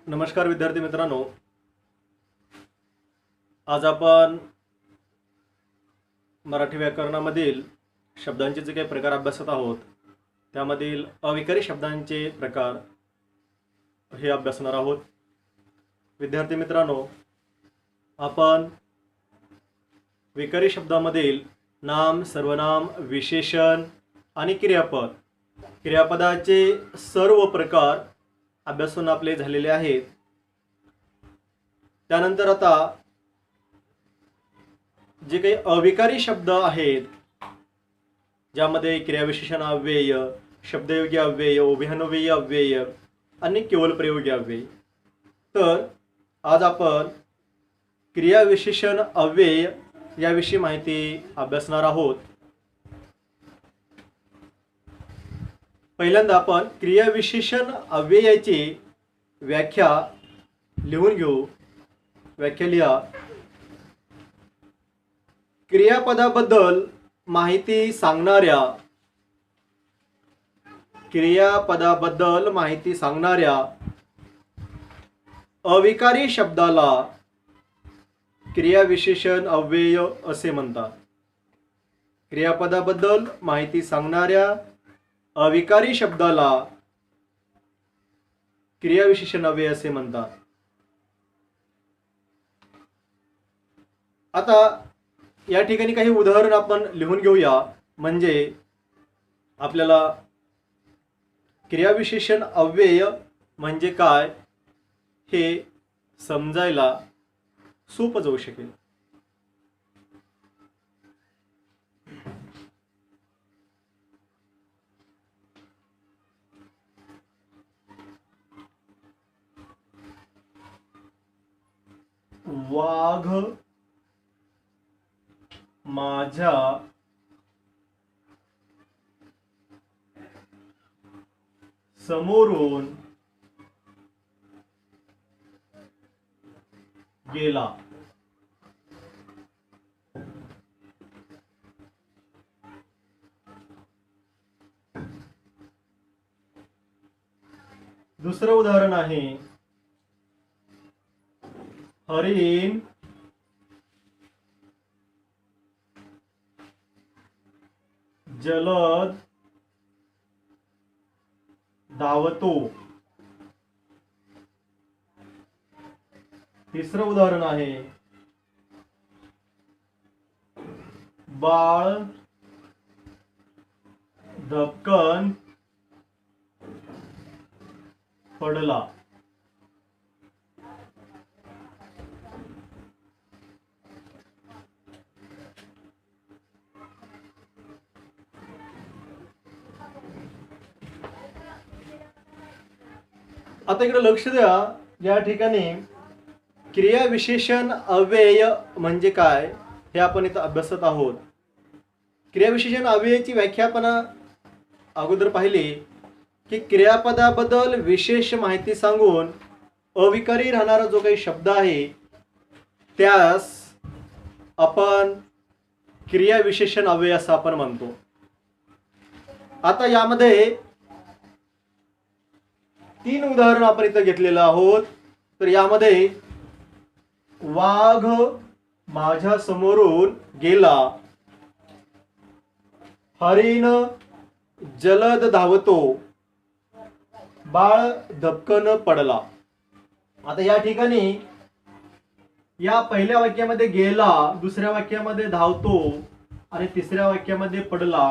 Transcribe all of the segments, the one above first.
नमस्कार विद्यार्थी मित्रांनो, आज आपण मराठी व्याकरणामधील शब्दांचे जे काही प्रकार अभ्यासत आहोत त्यामधील अविकारी शब्दांचे प्रकार हे अभ्यासणार आहोत. विद्यार्थी मित्रांनो, आपण विकारी शब्दामधील नाम, सर्वनाम, विशेषण आणि क्रियापदाचे सर्व प्रकार अभ्यासून आपले झालेले आहेत. त्यानंतर आता जे काही अविकारी शब्द आहेत ज्यामध्ये क्रियाविशेषण अव्यय, शब्दयोगी अव्यय, उभयान्वयी अव्यय आणि केवल प्रयोगी अव्यय, तर आज आपण क्रियाविशेषण अव्यय याविषयी माहिती अभ्यासणार आहोत. पहिल्यांदा आपण क्रियाविशेषण अव्ययाची व्याख्या लिहून घेऊ. व्याख्या लिहा. क्रियापदाबद्दल माहिती सांगणाऱ्या अविकारी शब्दाला क्रियाविशेषण अव्यय असे म्हणतात. क्रियापदाबद्दल माहिती सांगणाऱ्या अविकारी शब्दाला क्रियाविशेषण अव्यय असे म्हणतात. आता या ठिकाणी काही उदाहरण आपण लिहून घेऊया, म्हणजे आपल्याला क्रियाविशेषण अव्यय म्हणजे काय हे समजायला सोपं जाऊ शकेल. वाघ माझ्या समोरून गेला. दुसरं उदाहरण आहे हरिण जलद धावतो. तिसरं उदाहरण आहे बाळ धपकन पडला. आता इकडे लक्ष द्या. या ठिकाणी क्रियाविशेषण अव्यय म्हणजे काय हे आपण इथं अभ्यासत आहोत. क्रियाविशेषण अव्ययाची व्याख्या आपण अगोदर पाहिली की क्रियापदाबद्दल विशेष माहिती सांगून अविकारी राहणारा जो काही शब्द आहे त्यास आपण क्रियाविशेषण अव्यय असं आपण म्हणतो. आता यामध्ये 3 उदाहरण आपण इथं घेतलेलं आहोत. तर यामध्ये वाघ माझ्या समोरून गेला, हरिण जलद धावतो, बाळ धपकन पडला. आता या ठिकाणी या पहिल्या वाक्यामध्ये गेला, दुसऱ्या वाक्यामध्ये धावतो आणि तिसऱ्या वाक्यामध्ये पडला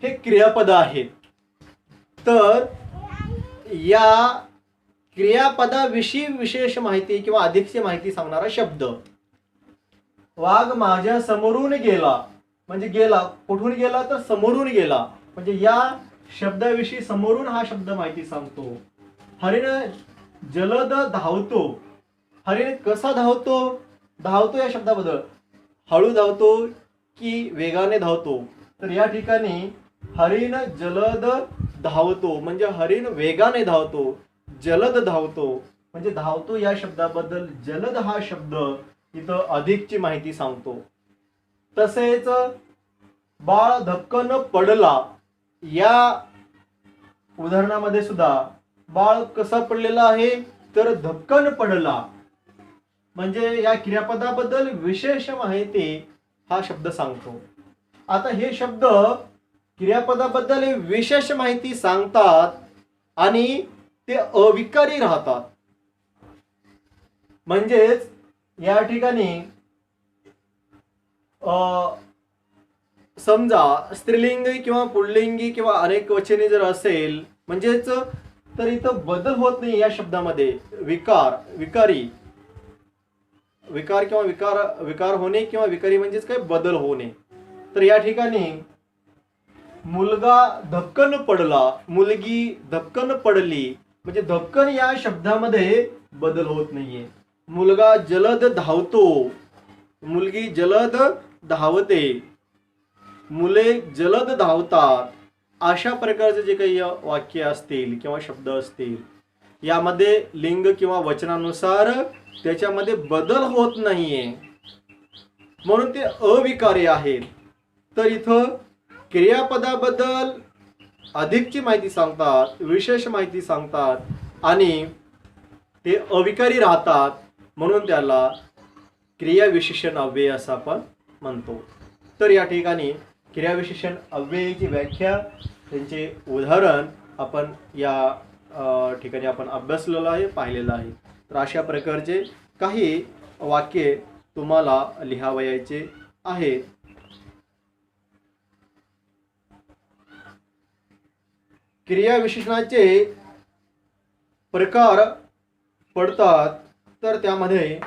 हे क्रियापद आहेत. तर या क्रियापदाविषयी विशेष माहिती किंवा अधिकची माहिती सांगणारा शब्द वाघ माझ्या समोरून गेला म्हणजे गेला कुठून गेला तर समोरून गेला म्हणजे या शब्दाविषयी समोरून हा शब्द माहिती सांगतो. हरिण जलद धावतो, हरिण कसा धावतो, धावतो या शब्दाबद्दल हळू धावतो की वेगाने धावतो. तर या ठिकाणी हरिण जलद धावतो म्हणजे हरिण वेगाने धावतो, जलद धावतो म्हणजे धावतो या शब्दाबद्दल जलद हा शब्द इथं अधिकची माहिती सांगतो. तसेच बाळ धपकन पडला या उदाहरणामध्ये सुद्धा बाळ कसा पडलेला आहे तर धपकन पडला, म्हणजे या क्रियापदाबद्दल विशेष माहिती हा शब्द सांगतो. आता हे शब्द क्रियापदाबद्दल विशेष माहिती सांगतात आणि ते अविकारी राहतात. म्हणजेच या ठिकाणी समजा स्त्रीलिंगी किंवा पुल्लिंगी किंवा अनेक वचनी जर असेल, म्हणजेच तर इथं बदल होत नाही या शब्दामध्ये. विकारी विकार किंवा विकार होणे किंवा विकारी म्हणजेच काय, बदल होणे. तर या ठिकाणी मुलगा धपकन पडला, मुलगी धपकन पडली, म्हणजे धपकन या शब्दामध्ये बदल होत नाहीये. मुलगा जलद धावतो, मुलगी जलद धावते, मुले जलद धावतात. अशा प्रकारचे जे काही वाक्य असतील किंवा शब्द असतील, यामध्ये लिंग किंवा वचनानुसार त्याच्यामध्ये बदल होत नाहीये, म्हणून ते अविकारी आहेत. तर इथं क्रियापदाबद्दल अधिकची माहिती सांगतात, विशेष माहिती सांगतात आणि ते अविकारी राहतात, म्हणून त्याला क्रियाविशेषण अव्यय असं आपण म्हणतो. तर या ठिकाणी क्रियाविशेषण अव्ययाची व्याख्या, त्यांचे उदाहरण आपण या ठिकाणी आपण अभ्यासलेलं आहे, पाहिलेलं आहे. तर अशा प्रकारचे काही वाक्ये तुम्हाला लिहावयाचे आहेत. क्रियाविशेषणाचे प्रकार पडतात, तर त्यामध्ये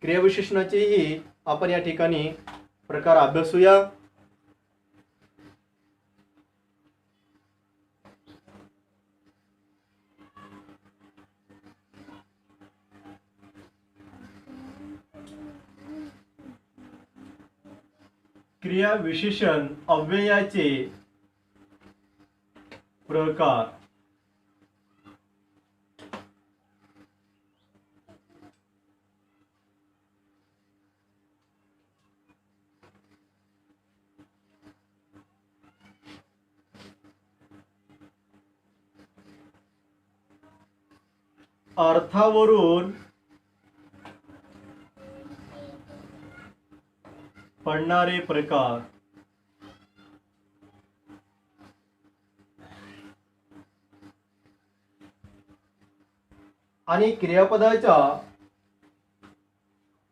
क्रियाविशेषणाचेही आपण या ठिकाणी प्रकार अभ्यासूया. क्रियाविशेषण अव्ययाचे प्रकार. अर्थावरून पडणारे प्रकार. आणि क्रियापदाच्या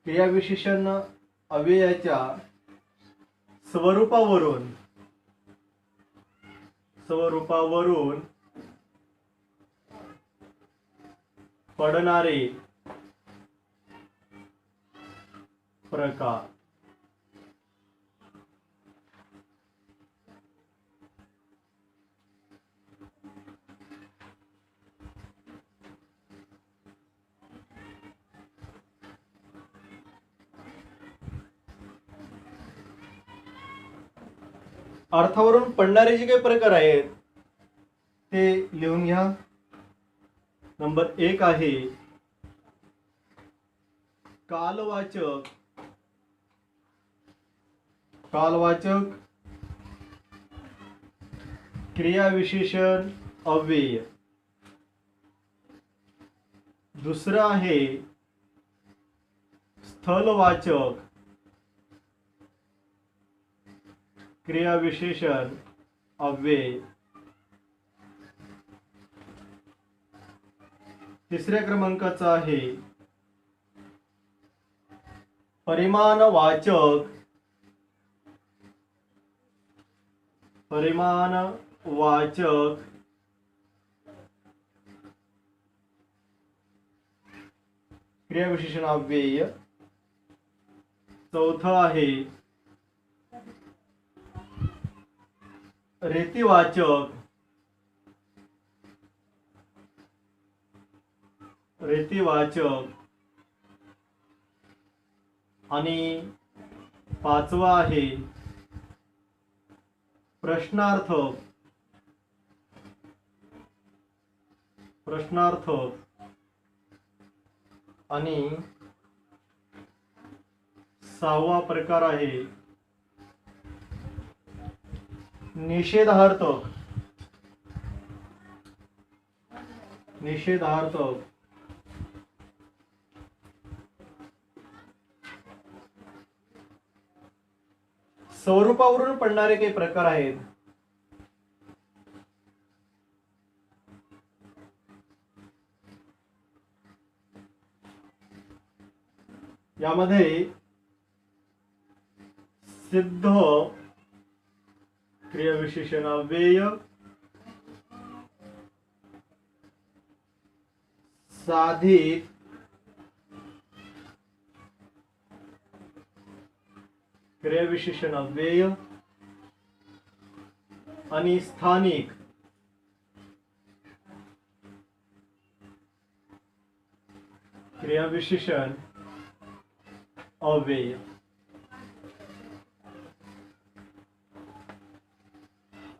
क्रियाविशेषण अव्ययाच्या स्वरूपावरून पडणारे प्रकार. अर्थावरून पडणारे जे काही प्रकार आहेत ते लिहून घ्या. नंबर 1 आहे कालवाचक. क्रियाविशेषण अव्यय. दुसरं आहे स्थलवाचक क्रियाविशेषण अव्यय. तिसऱ्या क्रमांकाचा आहे परिमाणवाचक क्रियाविशेषण अव्यय. चौथं आहे रेतीवाचक आणि 5वा आहे प्रश्नार्थक आणि 6वा प्रकार आहे निषेधार्थक. निषेधार्थक, स्वरूपावरून पडणारे काही प्रकार आहेत. यामध्ये सिद्ध क्रियाविशेषण अव्यय, साधित क्रियाविशेषण अव्यय आणि स्थानिक क्रियाविशेषण अव्यय.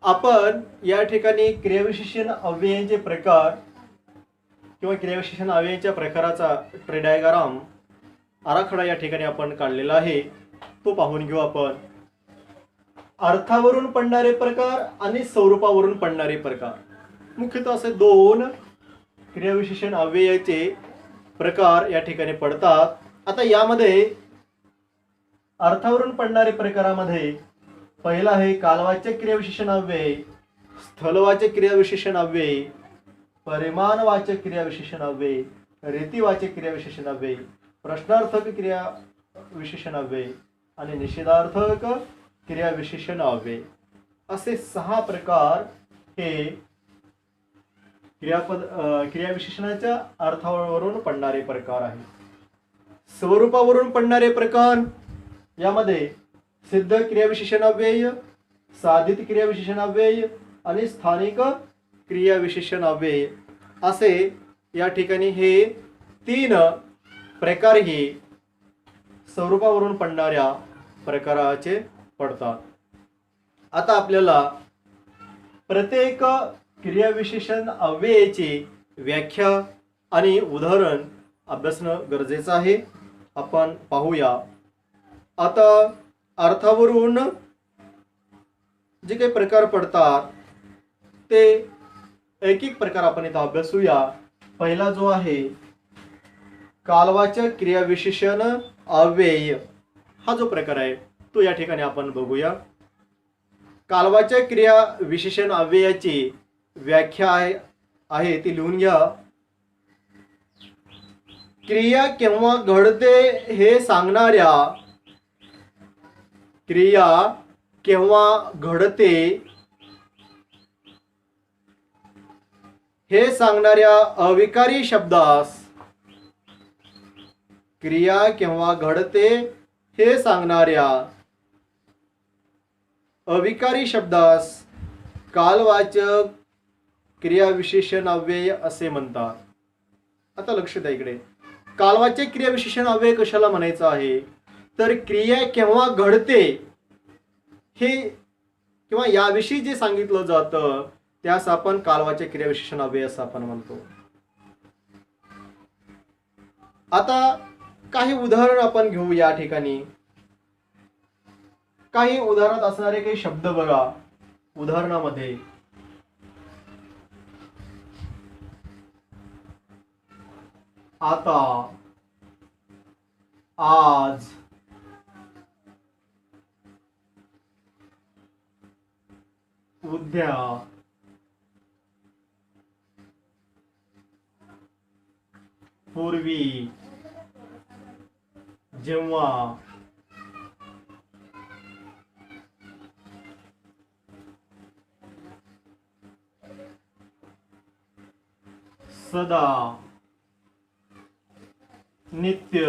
आपण या ठिकाणी क्रियाविशेषण अव्ययांचे प्रकार किंवा क्रियाविशेषण अव्ययांच्या प्रकाराचा ट्री डायग्राम आराखडा या ठिकाणी आपण काढलेला आहे, तो पाहून घेऊ आपण. अर्थावरून पडणारे प्रकार आणि स्वरूपावरून पडणारे प्रकार, मुख्यतः असे दोन क्रियाविशेषण अव्ययाचे प्रकार या ठिकाणी पडतात. आता यामध्ये अर्थावरून पडणारे प्रकारामध्ये पहिला आहे कालवाचक क्रियाविशेषण अव्यय, स्थलवाचक क्रियाविशेषण अव्यय, परिमाणवाचक क्रियाविशेषण अव्यय, रीतिवाचक क्रियाविशेषण अव्यय, प्रश्नार्थक क्रियाविशेषण अव्यय आणि निषेधार्थक क्रियाविशेषण अव्यय, असे 6 प्रकार हे क्रियाविशेषणाच्या अर्थावरून पडणारे प्रकार आहेत. स्वरूपावरून पडणारे प्रकार यामध्ये सिद्ध क्रियाविशेषण अव्यय, साधित क्रियाविशेषण अव्यय आणि स्थानिक क्रियाविशेषण अव्यय, असे या ठिकाणी हे 3 प्रकार हे स्वरूपावरून पडणाऱ्या प्रकाराचे पडतात. आता आपल्याला प्रत्येक क्रियाविशेषण अव्ययाची व्याख्या आणि उदाहरण अभ्यासणं गरजेचं आहे. आपण पाहूया. आता अर्थावरून जे काही प्रकार पडतात ते एक एक प्रकार आपण इथं अभ्यासूया. पहिला जो आहे कालवाचक क्रियाविशेषण अव्यय, हा जो प्रकार आहे तो या ठिकाणी आपण बघूया. कालवाचक क्रियाविशेषण अव्ययाची व्याख्या आहे ती लिहून घ्या. क्रिया केव्हा घडते हे सांगणाऱ्या, क्रिया केव्हा घडते हे सांगणाऱ्या अविकारी शब्दास, क्रिया केव्हा घडते हे सांगणाऱ्या अविकारी शब्दास कालवाचक क्रियाविशेषण अव्यय असे म्हणतात. आता लक्ष द्या इकडे, कालवाचक क्रियाविशेषण अव्यय कशाला म्हणायचं आहे, तर क्रिया केव्हा घडते हे किंवा याविषयी जे सांगितलं जातं त्यास आपण कालवाचक क्रियाविशेषण अव्यय असं आपण म्हणतो. आता काही उदाहरण आपण घेऊ. या ठिकाणी काही उदाहरणात असणारे काही शब्द बघा. उदाहरणामध्ये आता, आज, उद्या, पूर्वी, जेव्हा, सदा, नित्य,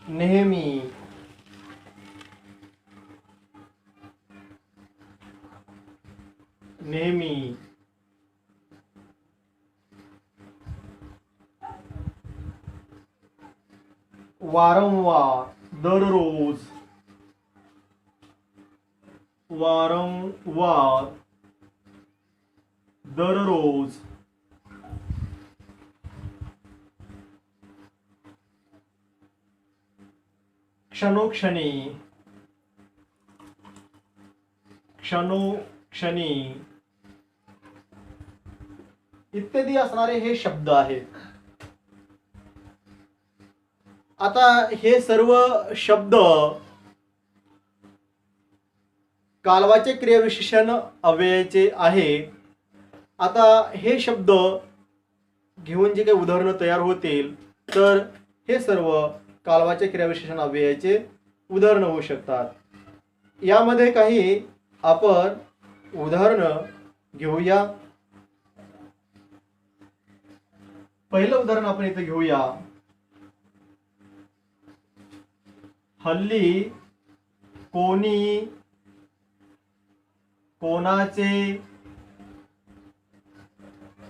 नेहमी, नेहमी, वारंवार, दररोज, वारंवार, दररोज, क्षणोक्षणी, क्षणोक्षणी, इत्यादी असणारे हे शब्द आहेत. आता हे सर्व शब्द कालवाचे क्रियाविशेषण अव्ययाचे आहे. आता हे शब्द घेऊन जे काही उदाहरणं तयार होतील तर हे सर्व कालवाचे क्रियाविशेषण अव्ययाचे उदाहरणं होऊ शकतात. यामध्ये काही आपण उदाहरणं घेऊया. पहिलं उदाहरण आपण इथे घेऊया. हल्ली कोणी कोणाचे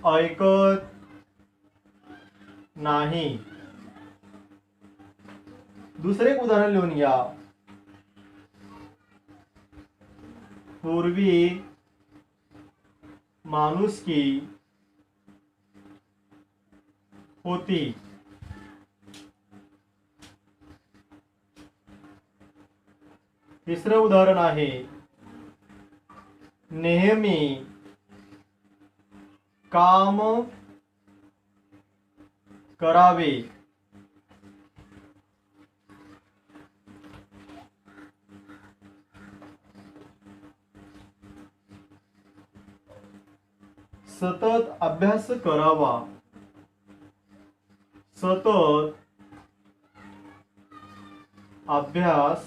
ऐकत नाही. दुसरे एक उदाहरण लिहून घ्या. पूर्वी माणुसकी होती. तिसरं उदाहरण आहे नेहमी काम करावे. सतत अभ्यास करावा. सतत अभ्यास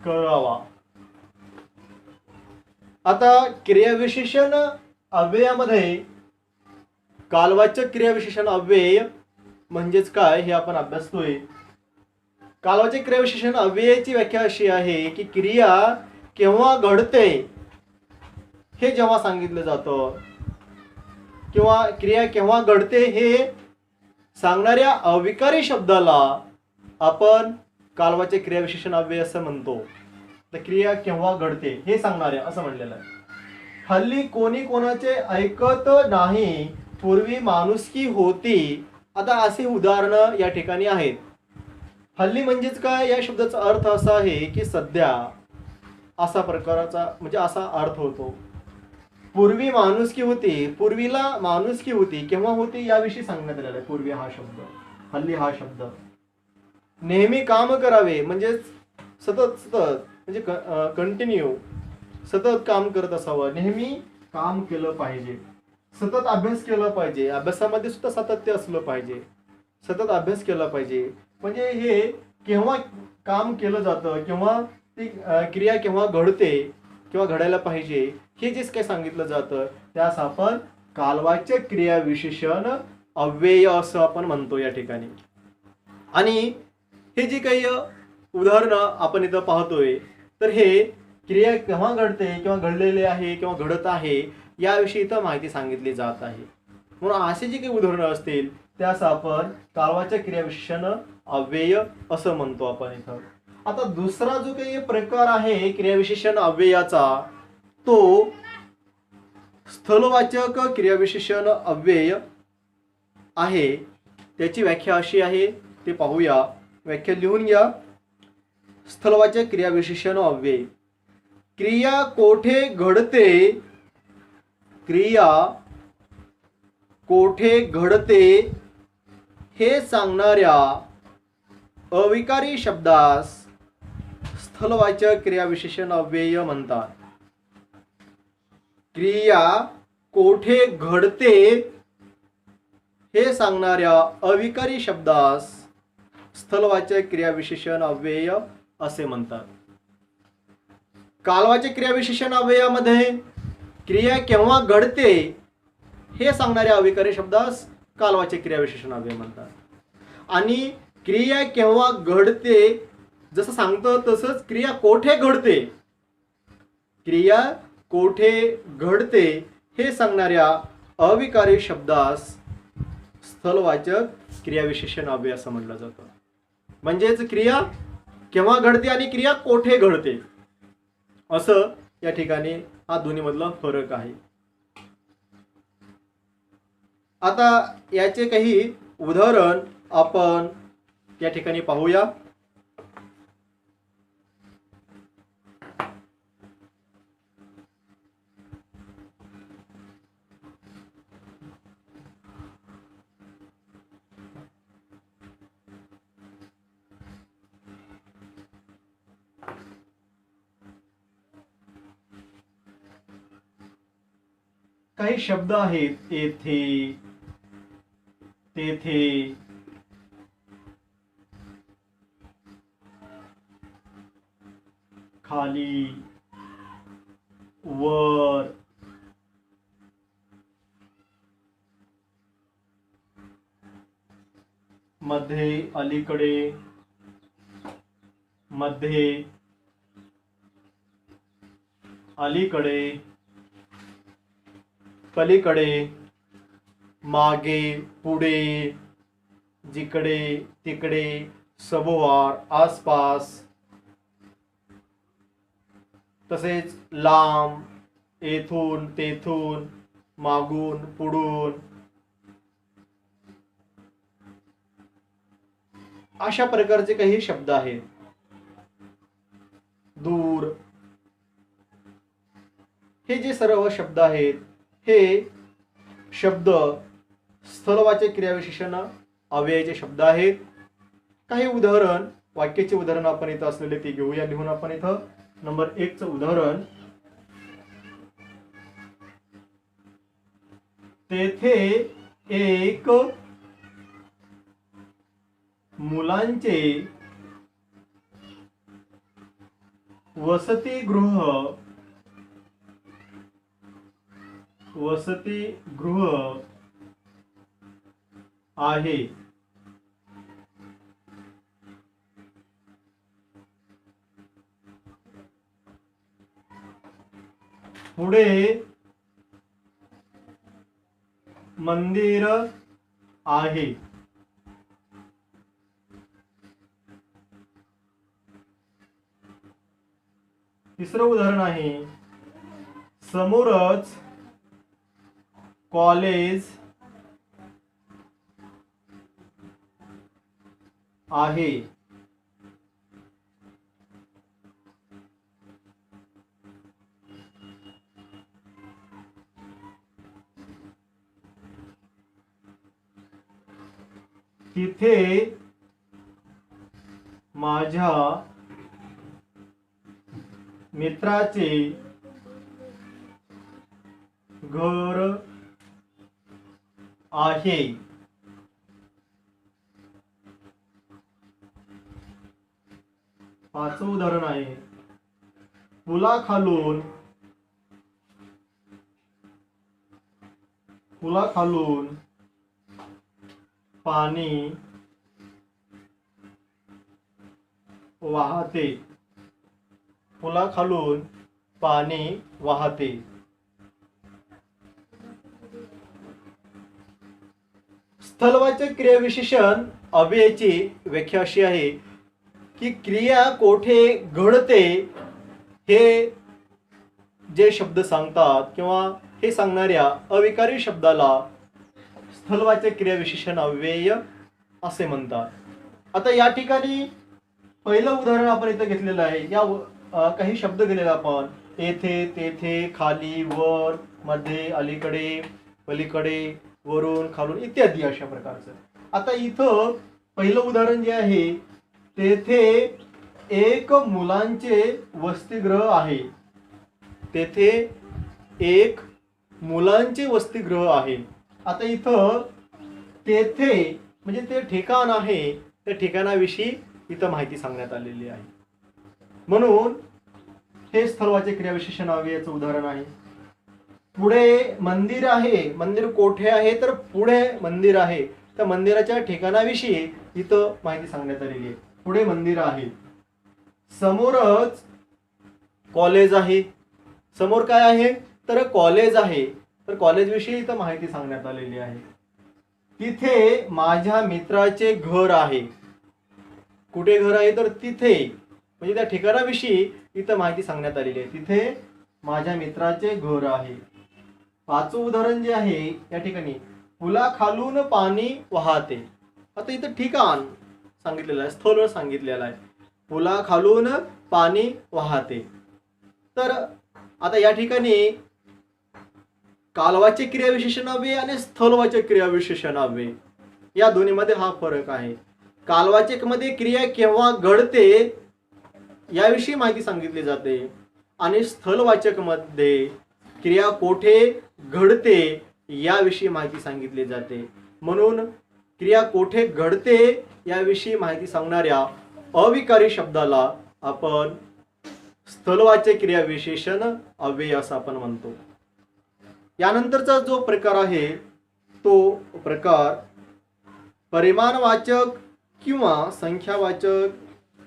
करावा. आता क्रियाविशेषण अव्ययामध्ये कालवाचक क्रियाविशेषण अव्यय म्हणजेच काय हे आपण अभ्यासतोय. कालवाचक क्रियाविशेषण अव्ययाची व्याख्या अशी आहे की क्रिया केव्हा घडते हे जेव्हा सांगितलं जातं किंवा क्रिया केव्हा घडते हे सांगणाऱ्या अविकारी शब्दाला आपण कालवाचे क्रियाविशेषण अव्यय असं म्हणतो. तर क्रिया केव्हा घडते हे सांगणाऱ्या असं म्हणलेलं आहे. हल्ली कोणी कोणाचे ऐकत नाही. पूर्वी माणुसकी होती. आता असे उदाहरणं या ठिकाणी आहेत. हल्ली म्हणजेच काय, या शब्दाचा अर्थ असा आहे की सध्या असा प्रकाराचा म्हणजे असा अर्थ होतो. पूर्वी माणुसकी होती. पूर्वीला माणुसकी होती केव्हा होती याविषयी सांगण्यात आलेलं आहे. पूर्वी हा शब्द, हल्ली हा शब्द. नेहमी काम करावे म्हणजे सतत सतत म्हणजे कंटिन्यू सतत काम करत असावं. नेहमी काम केलं पाहिजे. सतत अभ्यास केला पाहिजे. अभ्यासामध्ये सुद्धा सातत्य असलं पाहिजे. सतत अभ्यास केला पाहिजे. म्हणजे हे केव्हा काम केलं जातं किंवा ती क्रिया केव्हा घडते किंवा घडायला पाहिजे हे जे काही सांगितलं जातं त्यास आपण कालवाचे क्रियाविशेषण अव्यय असं आपण म्हणतो या ठिकाणी. आणि हे जे काही उदाहरणं आपण इथं पाहतोय तर हे क्रिया केव्हा घडते किंवा घडलेले आहे किंवा घडत आहे याविषयी इथं माहिती सांगितली जात आहे. म्हणून असे जे काही उदाहरणं असतील त्यास आपण कालवाचे क्रियाविशेषण अव्यय असं म्हणतो आपण इथं. आता दुसरा जो काही प्रकार आहे क्रियाविशेषण अव्ययाचा तो स्थलवाचक क्रियाविशेषण अव्यय आहे. त्याची व्याख्या अशी आहे ते पाहूया. व्याख्या लिहून घ्या. स्थलवाचक क्रियाविशेषण अव्यय. क्रिया कोठे घडते. क्रिया कोठे घडते हे सांगणाऱ्या अविकारी शब्दास स्थलवाचक क्रियाविशेषण अव्यय म्हणतात. क्रिया कोठे घडते हे सांगणाऱ्या अविकारी शब्दास स्थलवाचक क्रियाविशेषण अव्यय असे म्हणतात. कालवाचक क्रियाविशेषण अव्ययामध्ये क्रिया केव्हा घडते हे सांगणाऱ्या अविकारी शब्दास कालवाचक क्रियाविशेषण अव्यय म्हणतात. आणि क्रिया केव्हा घडते जसं सांगतं तसंच क्रिया कोठे घडते. क्रिया कोठे घडते हे सांगणाऱ्या अविकारी शब्दास स्थलवाचक क्रियाविशेषण अव्यय असं म्हटलं जातं. म्हणजेच क्रिया केव्हा घडते आणि क्रिया कोठे घडते असं या ठिकाणी हा दोन्ही मधला फरक आहे. आता याचे काही उदाहरण आपण या ठिकाणी पाहूया. काही शब्द आहेत येथे, तेथे, खाली, वर, मध्ये, अलीकडे, मध्ये, अलीकडे, पलीकडे, मागे, पुढे, जिकडे, तिकडे, सभोवार, आसपास, तसेच लांब, येथून, तेथून, मागून, पुढून, अशा प्रकारचे काही शब्द आहेत. दूर, हे जे सर्व शब्द आहेत हे शब्द स्थलवाचक क्रियाविशेषण अव्ययाचे शब्द आहेत. काही उदाहरण, वाक्याचे उदाहरण आपण इथं असलेले ते घेऊया लिहून. आपण इथं नंबर 1 चं उदाहरण, तेथे एक मुलांचे वसतिगृह आहे. पुढे मंदिर आहे. तिसरं उदाहरण आहे, समोरच कॉलेज आहे. तिथे माझ्या मित्राचे घर आहे. पाचवं उदाहरण आहे, पुलाखालून पाणी वाहते. पुलाखालून पाणी वाहते. स्थलवाचक क्रियाविशेषण अव्ययाची व्याख्या अशी आहे की क्रिया कोठे घडते हे जे शब्द सांगतात किंवा हे सांगणाऱ्या अविकारी शब्दाला स्थलवाचक क्रियाविशेषण अव्यय असे म्हणतात. आता या ठिकाणी पहिलं उदाहरण आपण इथं घेतलेलं आहे. या काही शब्द दिलेले आपण, येथे, तेथे, खाली, वर, मध्ये, अलीकडे, पलीकडे, वरून, खालून इत्यादी अशा प्रकारचं. आता इथं पहिलं उदाहरण जे आहे, तेथे एक मुलांचे वसतिगृह आहे. तेथे एक मुलांचे वसतिगृह आहे. आता इथं तेथे म्हणजे ते ठिकाण आहे, त्या ठिकाणाविषयी इथं माहिती सांगण्यात आलेली आहे. म्हणून हे स्थलवाचक क्रियाविशेषण अव्ययाचं उदाहरण आहे. पुढे मंदिर आहे. मंदिर कोठे आहे तर पुढे मंदिर आहे. त्या मंदिराच्या ठिकाणाविषयी इथं माहिती सांगण्यात आलेली आहे. पुढे मंदिर आहे. समोरच कॉलेज आहे. समोर काय आहे तर कॉलेज आहे. तर कॉलेज विषयी इथं माहिती सांगण्यात आलेली आहे. तिथे माझ्या मित्राचे घर आहे. कुठे घर आहे तर तिथे, म्हणजे त्या ठिकाणाविषयी इथं माहिती सांगण्यात आलेली आहे. तिथे माझ्या मित्राचे घर आहे. पाचवं उदाहरण जे आहे या ठिकाणी, पुलाखालून पाणी वाहते. आता इथं ठिकाण सांगितलेलं आहे, स्थळ सांगितलेलं आहे. पुलाखालून पाणी वाहते. तर आता या ठिकाणी कालवाचक क्रियाविशेषण अव्यय आणि स्थलवाचक क्रियाविशेषण अव्यय या दोन्हीमध्ये हा फरक आहे. कालवाचक मध्ये क्रिया केव्हा घडते याविषयी माहिती सांगितली जाते आणि स्थलवाचक मध्ये क्रिया कोठे घडते याविषयी माहिती सांगितली जाते. म्हणून क्रिया कोठे घडते याविषयी माहिती सांगणाऱ्या अविकारी शब्दाला आपण स्थलवाच्य क्रिया विशेषण अव्यय असं आपण म्हणतो. यानंतरचा जो प्रकार आहे तो प्रकार परिमाणवाचक किंवा संख्यावाचक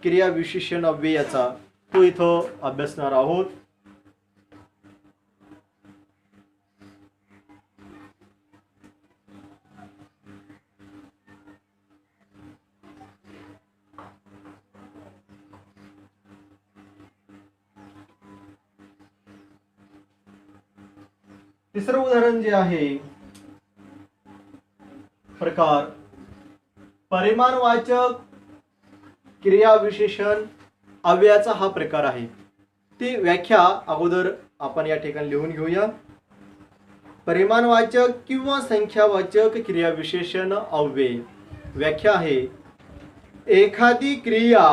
क्रिया विशेषण अव्ययाचा तो इथं अभ्यासणार आहोत. तिसरं उदाहरण जे आहे प्रकार परिमाणवाचक क्रिया विशेषण अव्ययाचा हा प्रकार आहे. ती व्याख्या अगोदर आपण या ठिकाणी लिहून घेऊया. परिमाणवाचक किंवा संख्यावाचक क्रिया विशेषण अव्यय व्याख्या आहे एखादी क्रिया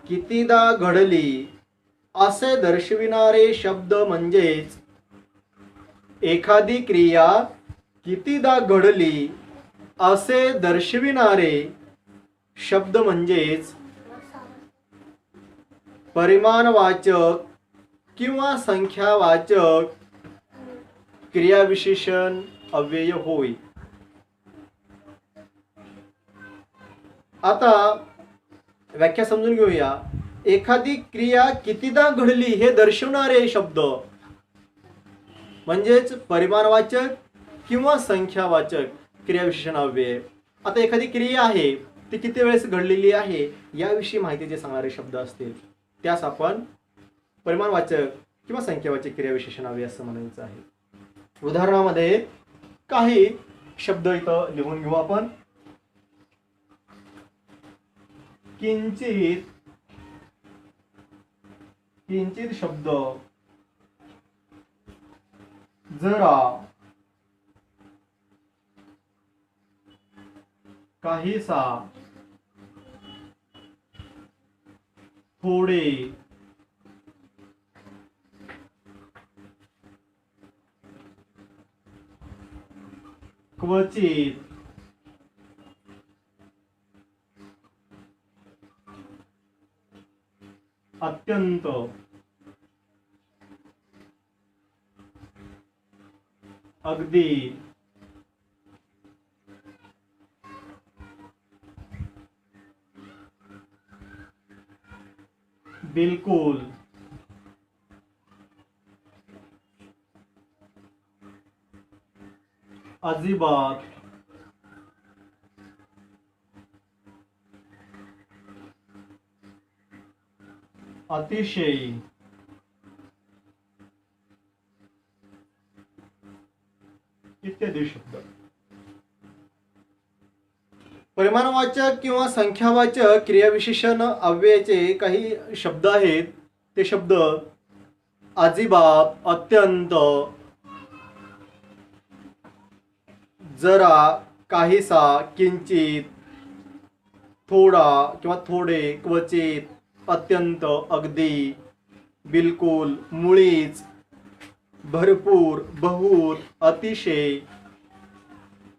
कितीदा घडली असे दर्शविणारे शब्द म्हणजेच एखादी क्रिया कितीदा घडली असे दर्शविणारे शब्द म्हणजेच परिमाणवाचक किंवा संख्यावाचक क्रियाविशेषण अव्यय होय. आता व्याख्या समजून घेऊया. एखादी क्रिया कितीदा घडली हे दर्शवणारे शब्द म्हणजेच परिमाणवाचक किंवा संख्यावाचक क्रियाविशेषण अव्यय. आता एखादी क्रिया आहे ती किती वेळेस घडलेली आहे याविषयी माहिती जे सांगणारे शब्द असतील त्यास आपण परिमाणवाचक किंवा संख्यावाचक क्रियाविशेषण अव्यय असं म्हणायचं आहे. उदाहरणामध्ये काही शब्द इथं लिहून घेऊ आपण. किंचित, किंचित शब्द, जरा, काहीसा, थोडे, क्वचित, अत्यंत, अगदी, बिलकुल, अजिबात, अतिशय, इत्यादी शब्द. परिमाणवाचक किंवा संख्यावाचक क्रियाविशेषण अव्ययाचे काही शब्द आहेत. ते शब्द अजिबात, अत्यंत, जरा, काहीसा, किंचित, थोडा किंवा थोडे, क्वचित, अत्यंत, अगदी, बिलकुल, मुळीच, भरपूर, बहुत, अतिशय,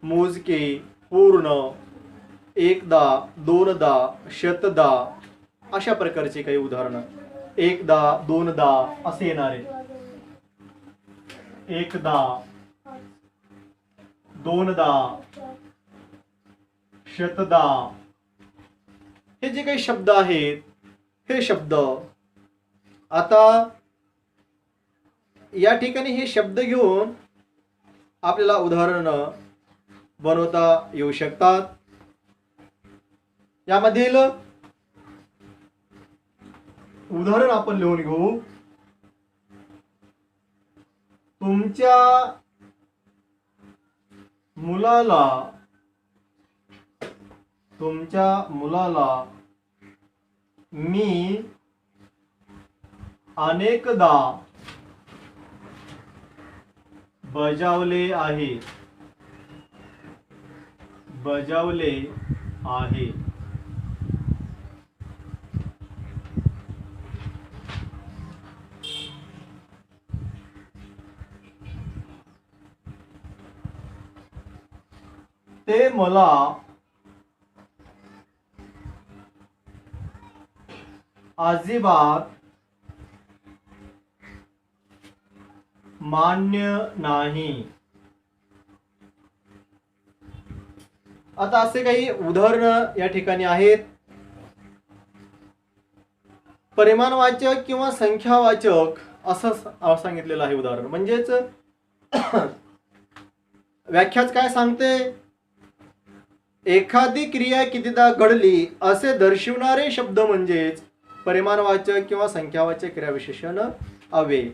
मोजके, पूर्ण, एकदा, दोनदा, शतदा अशा प्रकारचे काही उदाहरणं. एकदा, दोनदा असे येणारे. एकदा, दोनदा, शतदा हे जे काही शब्द आहेत हे शब्द आता या ठिकाणी हे शब्द घेऊन आपल्याला उदाहरण बनवता येऊ शकतात. यामधील उदाहरण आपण लिहून घेऊ. तुमच्या मुलाला मी अनेकदा बजावले आहे. ते मला अजिबात मान्य नाही. आता असे काही उदाहरण या ठिकाणी आहेत. परिमाणवाचक किंवा संख्यावाचक असं सांगितलेलं आहे उदाहरण. म्हणजेच व्याख्याच काय सांगते, एखादी क्रिया कितीदा घडली असे दर्शवणारे शब्द म्हणजेच परिमाणवाचक किंवा संख्यावाचक क्रियाविशेषण अव्यय.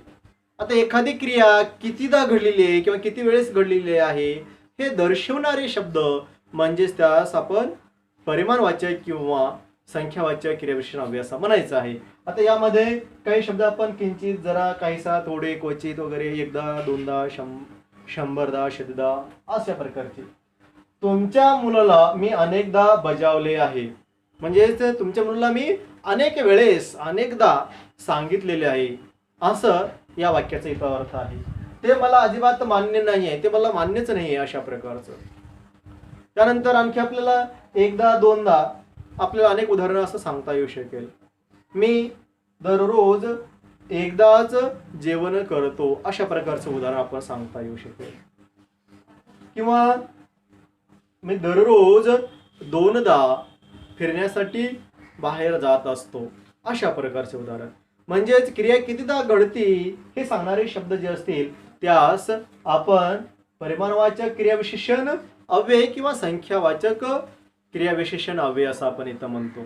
आता एखादी क्रिया कितीदा घडलेली आहे किंवा किती वेळेस घडलेली आहे हे दर्शवणारे शब्द म्हणजेच त्यास आपण परिमाणवाचक किंवा संख्यावाचक क्रियाविशेषण अव्यय असं म्हणायचं आहे. आता यामध्ये काही शब्द आपण किंचित, जरा, काहीसा, थोडे, क्वचित वगैरे, एकदा, दोनदा, शंभरदा, शतदा अशा प्रकारचे. तुमच्या मुलाला मी अनेकदा बजावले आहे. म्हणजेच तुमच्या मुलाला मी अनेक वेळेस अनेकदा सांगितलेले आहे असं या वाक्याचा इथं अर्थ आहे. ते मला अजिबात मान्य नाही आहे, ते मला मान्यच नाही आहे अशा प्रकारचं. त्यानंतर आणखी आपल्याला एकदा, दोनदा आपल्याला अनेक उदाहरणं असं सांगता येऊ शकेल. मी दररोज एकदाच जेवण करतो अशा प्रकारचं उदाहरण आपण सांगता येऊ शकेल. किंवा मी दररोज दोनदा फिरण्यासाठी बाहेर जात असतो अशा प्रकारचे उदाहरण. म्हणजेच क्रिया कितीदा घडती हे सांगणारे शब्द जे असतील त्यास आपण परिमाणवाचक क्रियाविशेषण अव्यय किंवा संख्यावाचक क्रियाविशेषण अव्यय असं आपण इथं म्हणतो.